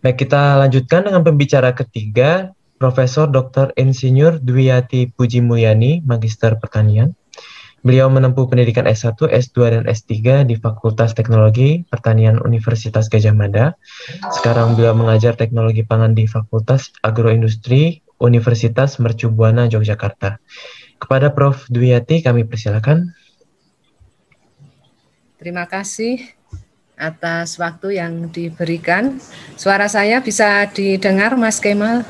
Baik, kita lanjutkan dengan pembicara ketiga, Profesor Dr. Insinyur Dwiyati Puji Mulyani, Magister Pertanian. Beliau menempuh pendidikan S1, S2, dan S3 di Fakultas Teknologi Pertanian Universitas Gadjah Mada. Sekarang beliau mengajar teknologi pangan di Fakultas Agroindustri Universitas Mercu Buana, Yogyakarta. Kepada Prof. Dwiyati kami persilakan. Terima kasih atas waktu yang diberikan. Suara saya bisa didengar, Mas Kemal?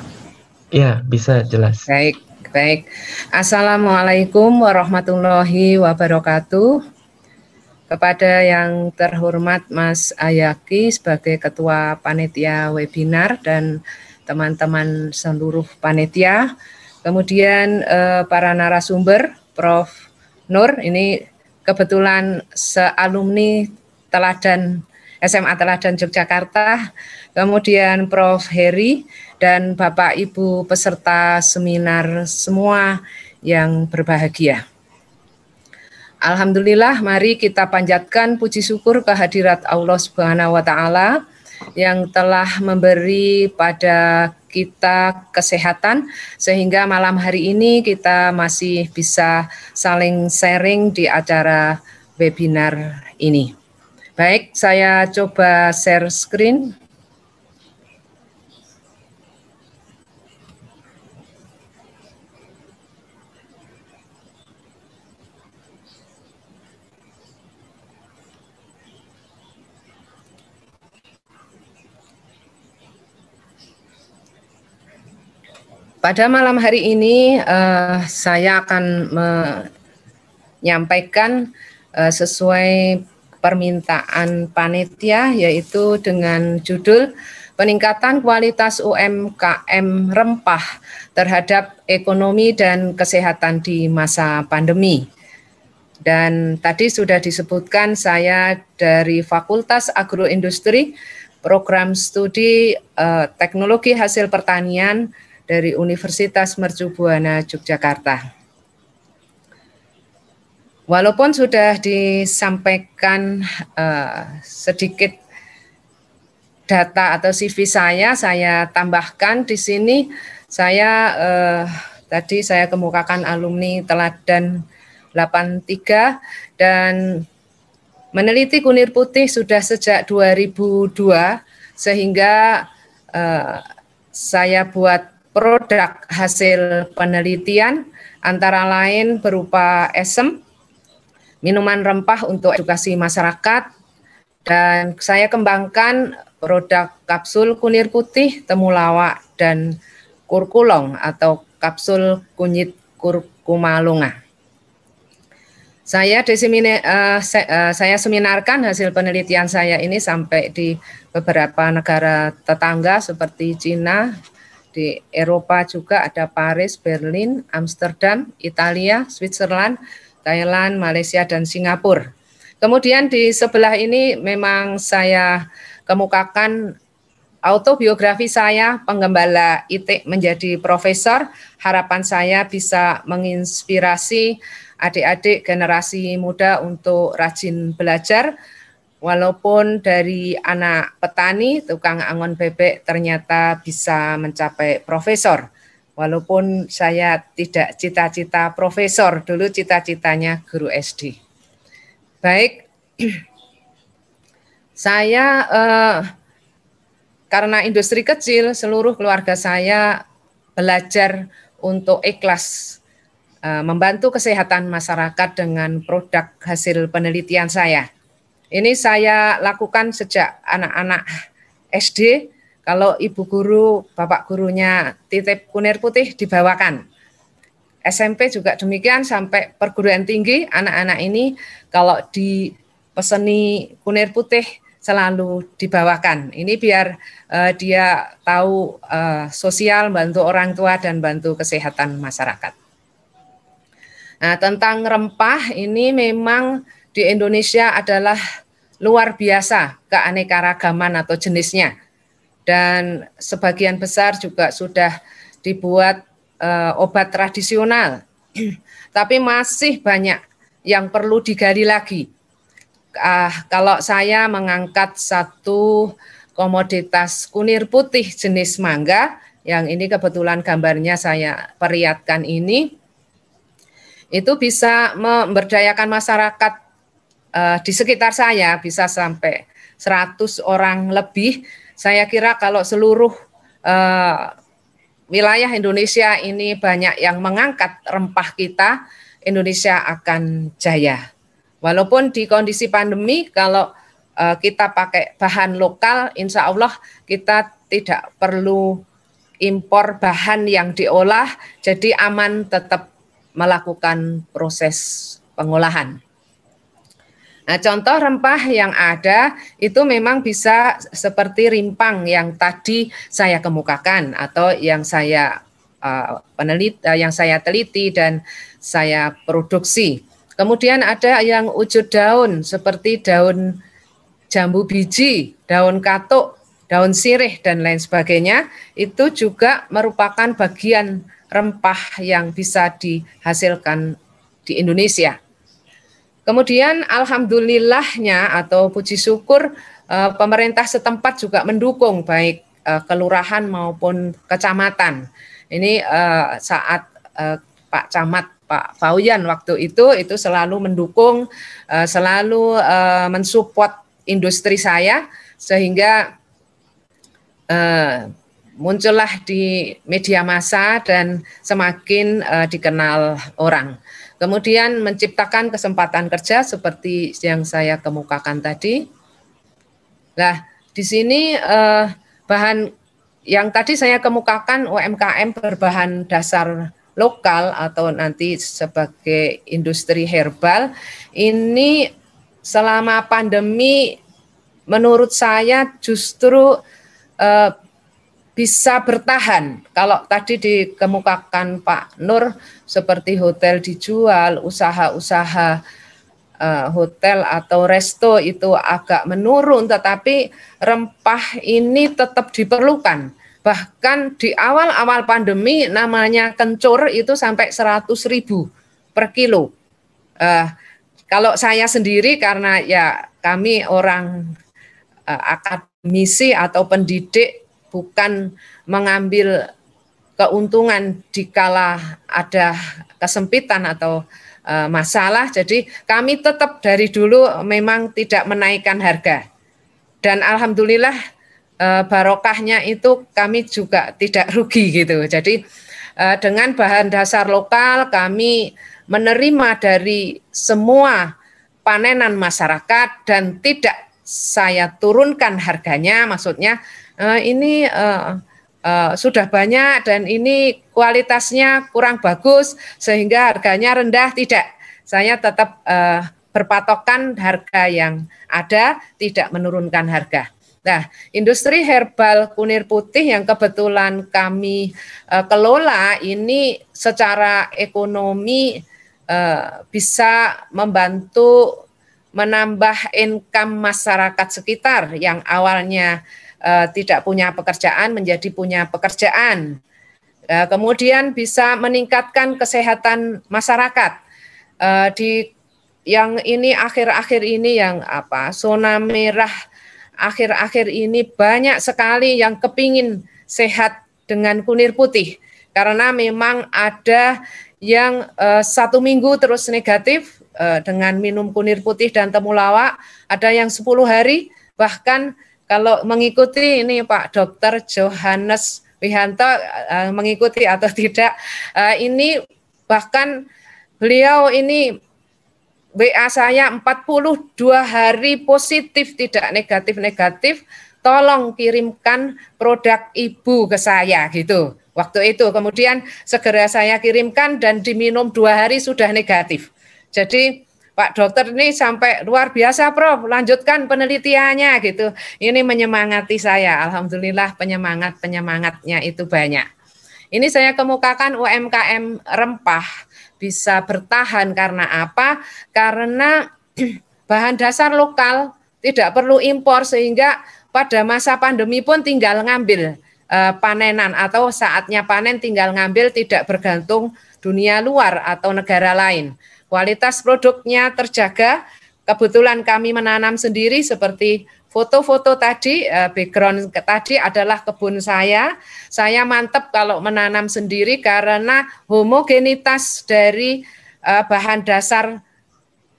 Ya, bisa jelas. Baik, baik. Assalamualaikum warahmatullahi wabarakatuh. Kepada yang terhormat Mas Ayaki sebagai Ketua Panitia Webinar dan teman-teman seluruh panitia, kemudian para narasumber, Prof. Nur, ini kebetulan sealumni Teladan SMA Teladan Yogyakarta, kemudian Prof. Heri, dan Bapak Ibu peserta seminar semua yang berbahagia. Alhamdulillah, mari kita panjatkan puji syukur kehadirat Allah Subhanahu wa Ta'ala yang telah memberi pada kita kesehatan sehingga malam hari ini kita masih bisa saling sharing di acara webinar ini. Baik, saya coba share screen. Pada malam hari ini saya akan menyampaikan sesuai permintaan panitia, yaitu dengan judul Peningkatan Kualitas UMKM Rempah terhadap Ekonomi dan Kesehatan di Masa Pandemi. Dan tadi sudah disebutkan saya dari Fakultas Agroindustri, Program Studi Teknologi Hasil Pertanian dari Universitas Mercu Buana, Yogyakarta. Walaupun sudah disampaikan sedikit data atau CV saya tambahkan di sini. Tadi saya kemukakan alumni Teladan 83 dan meneliti kunir putih sudah sejak 2002 sehingga saya buat produk hasil penelitian antara lain berupa esem, minuman rempah untuk edukasi masyarakat, dan saya kembangkan produk kapsul kunir putih, temulawak, dan kurkulong atau kapsul kunyit kurkuma longa. Saya seminarkan hasil penelitian saya ini sampai di beberapa negara tetangga seperti Cina, di Eropa juga ada Paris, Berlin, Amsterdam, Italia, Switzerland, Thailand, Malaysia, dan Singapura. Kemudian di sebelah ini memang saya kemukakan autobiografi saya, penggembala itik menjadi profesor. Harapan saya bisa menginspirasi adik-adik generasi muda untuk rajin belajar, walaupun dari anak petani, tukang angon bebek ternyata bisa mencapai profesor. Walaupun saya tidak cita-cita profesor, dulu cita-citanya guru SD. Baik, saya karena industri kecil, seluruh keluarga saya belajar untuk ikhlas membantu kesehatan masyarakat dengan produk hasil penelitian saya. Ini saya lakukan sejak anak-anak SD, kalau ibu guru, bapak gurunya titip kunir putih dibawakan. SMP juga demikian, sampai perguruan tinggi anak-anak ini kalau dipeseni kunir putih selalu dibawakan. Ini biar dia tahu sosial, bantu orang tua, dan bantu kesehatan masyarakat. Nah, tentang rempah ini memang di Indonesia adalah luar biasa keanekaragaman atau jenisnya. Dan sebagian besar juga sudah dibuat obat tradisional. Tapi masih banyak yang perlu digali lagi. Kalau saya mengangkat satu komoditas kunir putih jenis mangga, yang ini kebetulan gambarnya saya perlihatkan ini, itu bisa memberdayakan masyarakat di sekitar saya, bisa sampai 100 orang lebih. Saya kira kalau seluruh wilayah Indonesia ini banyak yang mengangkat rempah kita, Indonesia akan jaya. Walaupun di kondisi pandemi, kalau kita pakai bahan lokal, insya Allah kita tidak perlu impor bahan yang diolah, jadi aman tetap melakukan proses pengolahan. Nah, contoh rempah yang ada itu memang bisa seperti rimpang yang tadi saya kemukakan atau yang saya yang saya teliti dan saya produksi. Kemudian ada yang wujud daun seperti daun jambu biji, daun katuk, daun sirih dan lain sebagainya. Itu juga merupakan bagian rempah yang bisa dihasilkan di Indonesia. Kemudian alhamdulillahnya atau puji syukur pemerintah setempat juga mendukung baik kelurahan maupun kecamatan. Ini saat Pak Camat Pak Fauyan waktu itu selalu mendukung, selalu mensupport industri saya sehingga muncullah di media massa dan semakin dikenal orang. Kemudian menciptakan kesempatan kerja seperti yang saya kemukakan tadi. Nah, di sini bahan yang tadi saya kemukakan UMKM berbahan dasar lokal atau nanti sebagai industri herbal, ini selama pandemi menurut saya justru bisa bertahan. Kalau tadi dikemukakan Pak Nur seperti hotel dijual, usaha-usaha hotel atau resto itu agak menurun, tetapi rempah ini tetap diperlukan. Bahkan di awal-awal pandemi namanya kencur itu sampai 100.000 per kilo. Kalau saya sendiri karena ya kami orang akademisi atau pendidik, bukan mengambil keuntungan dikala ada kesempitan atau masalah. Jadi kami tetap dari dulu memang tidak menaikkan harga. Dan alhamdulillah barokahnya itu kami juga tidak rugi gitu. Jadi dengan bahan dasar lokal kami menerima dari semua panenan masyarakat dan tidak saya turunkan harganya, maksudnya ini sudah banyak dan ini kualitasnya kurang bagus sehingga harganya rendah, tidak. Saya tetap berpatokan harga yang ada, tidak menurunkan harga. Nah, industri herbal kunir putih yang kebetulan kami kelola ini secara ekonomi bisa membantu menambah income masyarakat sekitar yang awalnya tidak punya pekerjaan menjadi punya pekerjaan. Kemudian bisa meningkatkan kesehatan masyarakat. Di yang ini akhir-akhir ini yang zona merah akhir-akhir ini banyak sekali yang kepingin sehat dengan kunir putih. Karena memang ada yang 1 minggu terus negatif dengan minum kunir putih dan temulawak, ada yang 10 hari, bahkan kalau mengikuti ini Pak Dr. Johannes Wihanto mengikuti atau tidak, ini bahkan beliau ini WA saya 42 hari positif tidak negatif-negatif, tolong kirimkan produk ibu ke saya gitu. Waktu itu kemudian segera saya kirimkan dan diminum 2 hari sudah negatif. Jadi Pak dokter ini sampai luar biasa Prof, lanjutkan penelitiannya gitu. Ini menyemangati saya, alhamdulillah penyemangatnya itu banyak. Ini saya kemukakan UMKM rempah bisa bertahan karena apa? Karena bahan dasar lokal, tidak perlu impor sehingga pada masa pandemi pun tinggal ngambil panenan atau saatnya panen tinggal ngambil, tidak bergantung dunia luar atau negara lain. Kualitas produknya terjaga, kebetulan kami menanam sendiri seperti foto-foto tadi, background tadi adalah kebun saya. Saya mantep kalau menanam sendiri karena homogenitas dari bahan dasar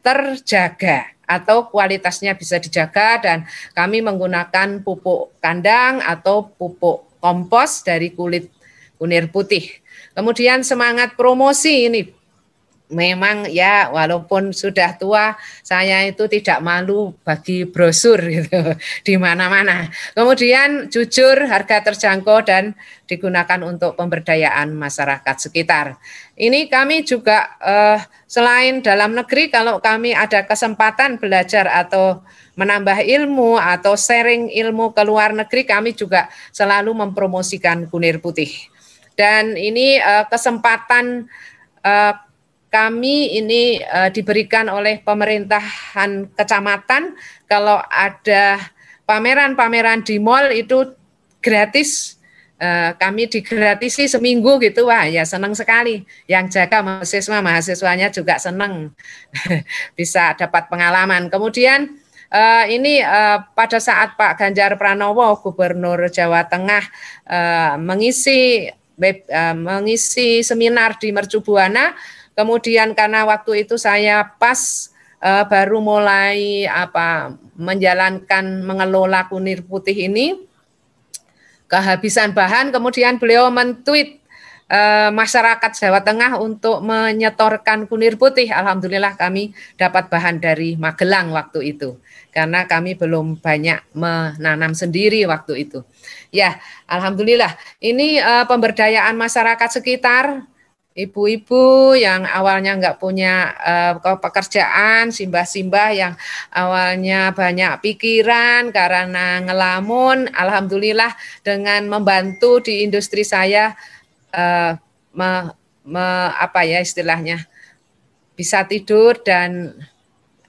terjaga atau kualitasnya bisa dijaga, dan kami menggunakan pupuk kandang atau pupuk kompos dari kulit kunir putih. Kemudian semangat promosi ini. Memang ya, walaupun sudah tua, saya itu tidak malu bagi brosur gitu di mana-mana. Kemudian jujur, harga terjangkau dan digunakan untuk pemberdayaan masyarakat sekitar. Ini kami juga selain dalam negeri, kalau kami ada kesempatan belajar atau menambah ilmu atau sharing ilmu ke luar negeri, kami juga selalu mempromosikan kunir putih. Dan ini kesempatan kami ini diberikan oleh pemerintahan kecamatan, kalau ada pameran-pameran di mall itu gratis, kami digratisi seminggu gitu. Wah ya, senang sekali. Yang jaga mahasiswanya juga senang bisa dapat pengalaman. Kemudian ini pada saat Pak Ganjar Pranowo, Gubernur Jawa Tengah, mengisi seminar di Mercu Buana. Kemudian karena waktu itu saya pas baru mulai menjalankan mengelola kunir putih ini, kehabisan bahan, kemudian beliau men-tweet masyarakat Jawa Tengah untuk menyetorkan kunir putih. Alhamdulillah kami dapat bahan dari Magelang waktu itu, karena kami belum banyak menanam sendiri waktu itu. Ya, alhamdulillah. Ini pemberdayaan masyarakat sekitar. Ibu-ibu yang awalnya nggak punya pekerjaan, simbah-simbah yang awalnya banyak pikiran karena ngelamun, alhamdulillah dengan membantu di industri saya, istilahnya bisa tidur dan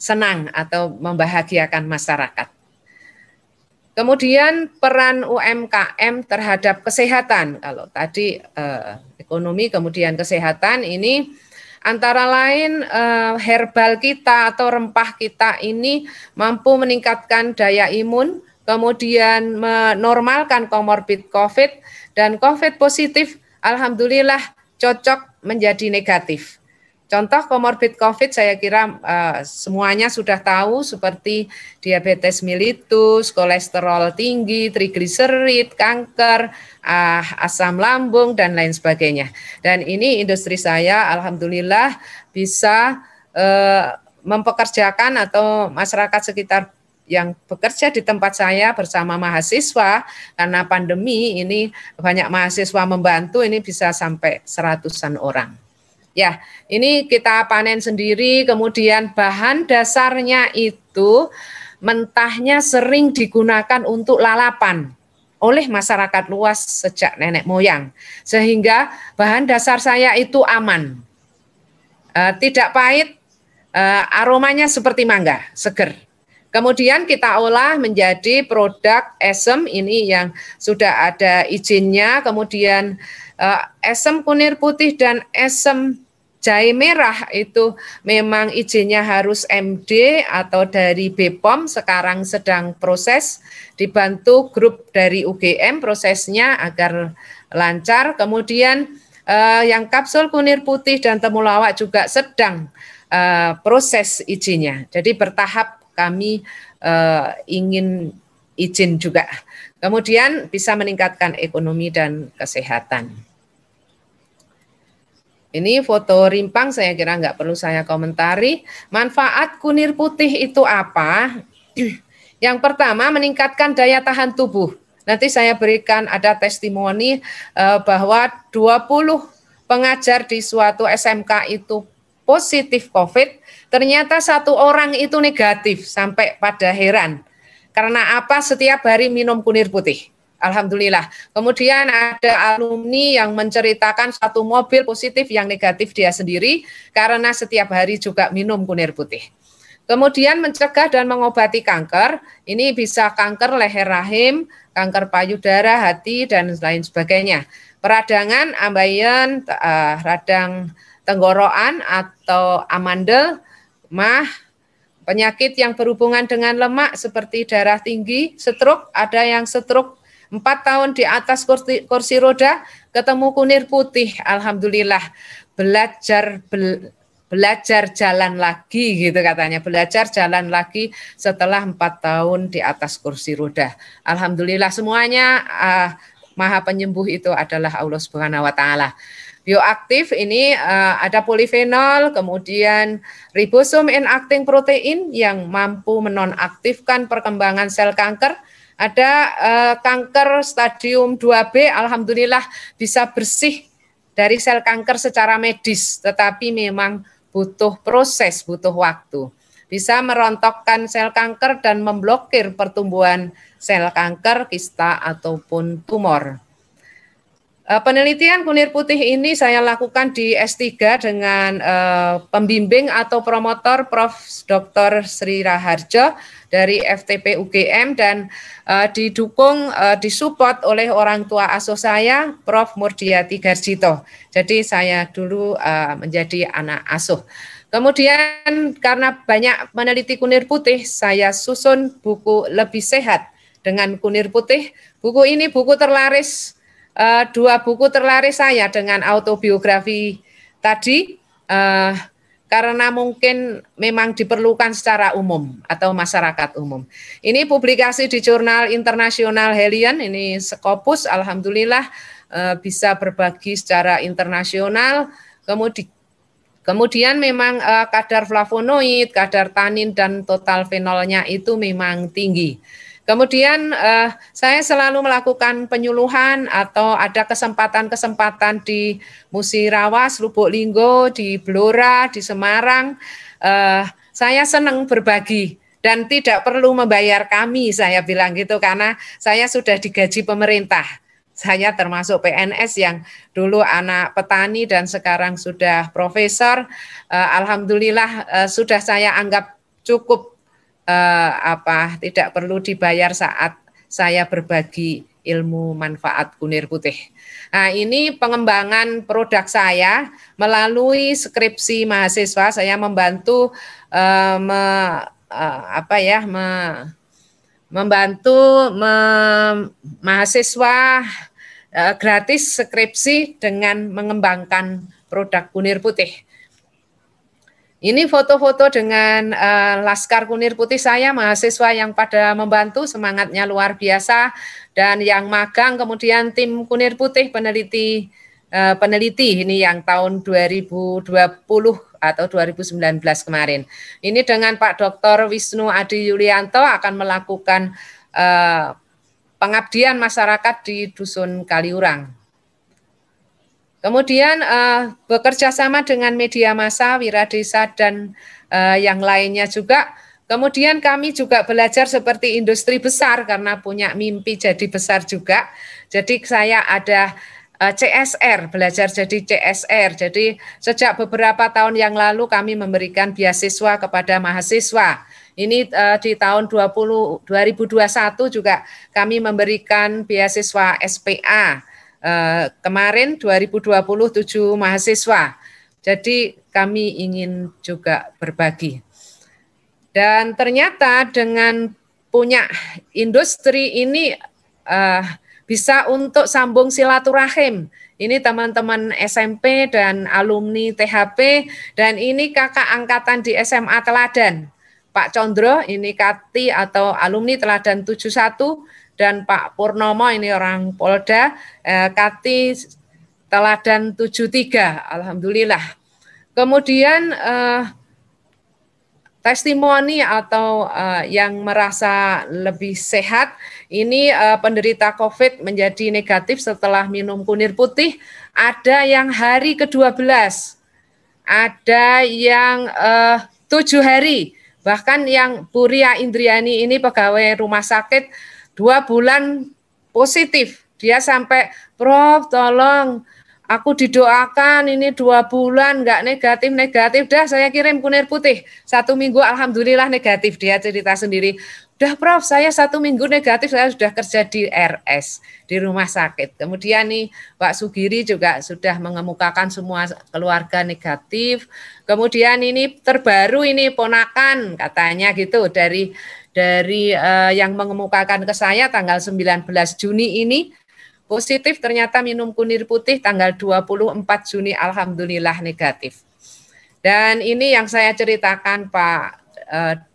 senang atau membahagiakan masyarakat. Kemudian peran UMKM terhadap kesehatan. Kalau tadi ekonomi, kemudian kesehatan, ini antara lain herbal kita atau rempah kita ini mampu meningkatkan daya imun, kemudian menormalkan komorbid COVID, dan COVID positif alhamdulillah cocok menjadi negatif. Contoh komorbid COVID saya kira semuanya sudah tahu, seperti diabetes mellitus, kolesterol tinggi, trigliserid, kanker, asam lambung, dan lain sebagainya. Dan ini industri saya alhamdulillah bisa mempekerjakan atau masyarakat sekitar yang bekerja di tempat saya bersama mahasiswa, karena pandemi ini banyak mahasiswa membantu, ini bisa sampai 100-an orang. Ya, ini kita panen sendiri, kemudian bahan dasarnya itu mentahnya sering digunakan untuk lalapan oleh masyarakat luas sejak nenek moyang. Sehingga bahan dasar saya itu aman, tidak pahit, aromanya seperti mangga, seger. Kemudian kita olah menjadi produk esem, ini yang sudah ada izinnya, kemudian esem kunir putih dan esem jahe merah itu memang izinnya harus MD atau dari BPOM, sekarang sedang proses, dibantu grup dari UGM prosesnya agar lancar. Kemudian yang kapsul kunir putih dan temulawak juga sedang proses izinnya. Jadi bertahap kami ingin izin juga. Kemudian bisa meningkatkan ekonomi dan kesehatan. Ini foto rimpang, saya kira nggak perlu saya komentari. Manfaat kunir putih itu apa? Yang pertama, meningkatkan daya tahan tubuh. Nanti saya berikan ada testimoni bahwa 20 pengajar di suatu SMK itu positif COVID, ternyata 1 orang itu negatif, sampai pada heran. Karena apa? Setiap hari minum kunir putih. Alhamdulillah. Kemudian ada alumni yang menceritakan 1 mobil positif, yang negatif dia sendiri, karena setiap hari juga minum kunir putih. Kemudian mencegah dan mengobati kanker, ini bisa kanker leher rahim, kanker payudara, hati, dan lain sebagainya. Peradangan, ambeien, radang tenggorokan atau amandel, mah, Penyakit yang berhubungan dengan lemak seperti darah tinggi, stroke, ada yang stroke 4 tahun di atas kursi roda, ketemu kunir putih, alhamdulillah belajar jalan lagi gitu katanya, belajar jalan lagi setelah 4 tahun di atas kursi roda. Alhamdulillah semuanya Maha Penyembuh itu adalah Allah Subhanahu wa taala. Bioaktif ini ada polifenol, kemudian ribosom enacting protein yang mampu menonaktifkan perkembangan sel kanker. Ada kanker stadium 2B, alhamdulillah bisa bersih dari sel kanker secara medis, tetapi memang butuh proses, butuh waktu. Bisa merontokkan sel kanker dan memblokir pertumbuhan sel kanker, kista ataupun tumor. Penelitian kunir putih ini saya lakukan di S3 dengan pembimbing atau promotor Prof. Dr. Sri Raharjo dari FTP UGM dan didukung, disupport oleh orang tua asuh saya, Prof. Murdiati Garjito. Jadi saya dulu menjadi anak asuh. Kemudian karena banyak meneliti kunir putih, saya susun buku Lebih Sehat dengan kunir putih. Buku ini buku terlaris, 2 buku terlaris saya dengan autobiografi tadi, karena mungkin memang diperlukan secara umum atau masyarakat umum. Ini publikasi di jurnal internasional Helion, ini Scopus, alhamdulillah bisa berbagi secara internasional. Kemudian memang kadar flavonoid, kadar tanin dan total fenolnya itu memang tinggi. Kemudian saya selalu melakukan penyuluhan atau ada kesempatan-kesempatan di Musirawas, Lubuk Linggo, di Blora, di Semarang. Saya senang berbagi dan tidak perlu membayar kami, saya bilang gitu, karena saya sudah digaji pemerintah. Saya termasuk PNS yang dulu anak petani dan sekarang sudah profesor. Alhamdulillah sudah saya anggap cukup tidak perlu dibayar saat saya berbagi ilmu manfaat kunir putih. Nah, ini pengembangan produk saya melalui skripsi mahasiswa. Saya membantu mahasiswa gratis skripsi dengan mengembangkan produk kunir putih. Ini foto-foto dengan Laskar Kunir Putih saya, mahasiswa yang pada membantu, semangatnya luar biasa, dan yang magang, kemudian tim Kunir Putih peneliti ini yang tahun 2020 atau 2019 kemarin. Ini dengan Pak Dr. Wisnu Adi Yulianto akan melakukan pengabdian masyarakat di Dusun Kaliurang. Kemudian bekerja sama dengan media massa, Wiradesa, dan yang lainnya juga. Kemudian kami juga belajar seperti industri besar karena punya mimpi jadi besar juga. Jadi saya ada CSR, belajar jadi CSR. Jadi sejak beberapa tahun yang lalu kami memberikan beasiswa kepada mahasiswa. Ini di tahun 2021 juga kami memberikan beasiswa SPA. Kemarin 2027 mahasiswa. Jadi kami ingin juga berbagi. Dan ternyata dengan punya industri ini bisa untuk sambung silaturahim. Ini teman-teman SMP dan alumni THP, dan ini kakak angkatan di SMA Teladan. Pak Condro, ini Kati atau alumni Teladan 71, dan Pak Purnomo, ini orang Polda, Kati Teladan 73, alhamdulillah. Kemudian testimoni atau yang merasa lebih sehat, ini penderita COVID menjadi negatif setelah minum kunir putih, ada yang hari ke-12, ada yang 7 hari, bahkan yang Bu Ria Indriani ini pegawai rumah sakit 2 bulan positif. Dia sampai, Prof, tolong aku didoakan ini 2 bulan enggak negatif. Dah saya kirim kunir putih. 1 minggu alhamdulillah negatif. Dia cerita sendiri. Udah Prof, saya 1 minggu negatif, saya sudah kerja di RS, di rumah sakit. Kemudian nih Pak Sugiri juga sudah mengemukakan semua keluarga negatif. Kemudian ini terbaru ini ponakan katanya gitu dari yang mengemukakan ke saya tanggal 19 Juni ini positif, ternyata minum kunir putih tanggal 24 Juni alhamdulillah negatif. Dan ini yang saya ceritakan Pak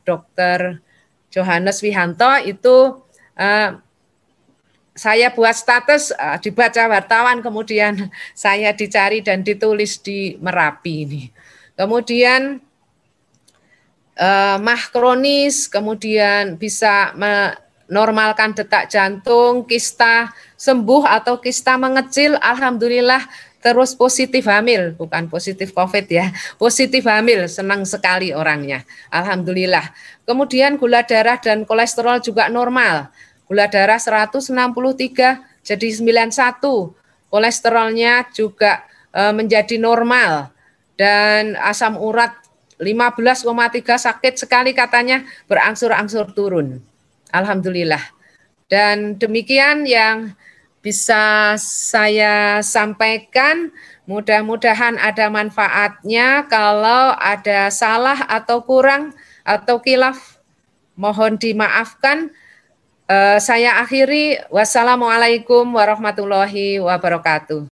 Dokter Johannes Wihanto itu saya buat status dibaca wartawan, kemudian saya dicari dan ditulis di Merapi ini. Kemudian MAH kronis, kemudian bisa menormalkan detak jantung, kista sembuh atau kista mengecil, alhamdulillah. Terus positif hamil, bukan positif COVID ya, positif hamil, senang sekali orangnya, alhamdulillah. Kemudian gula darah dan kolesterol juga normal, gula darah 163 jadi 91, kolesterolnya juga menjadi normal, dan asam urat 15,3 sakit sekali katanya, berangsur-angsur turun, alhamdulillah. Dan demikian yang bisa saya sampaikan, mudah-mudahan ada manfaatnya. Kalau ada salah atau kurang atau khilaf, mohon dimaafkan. Saya akhiri, wassalamualaikum warahmatullahi wabarakatuh.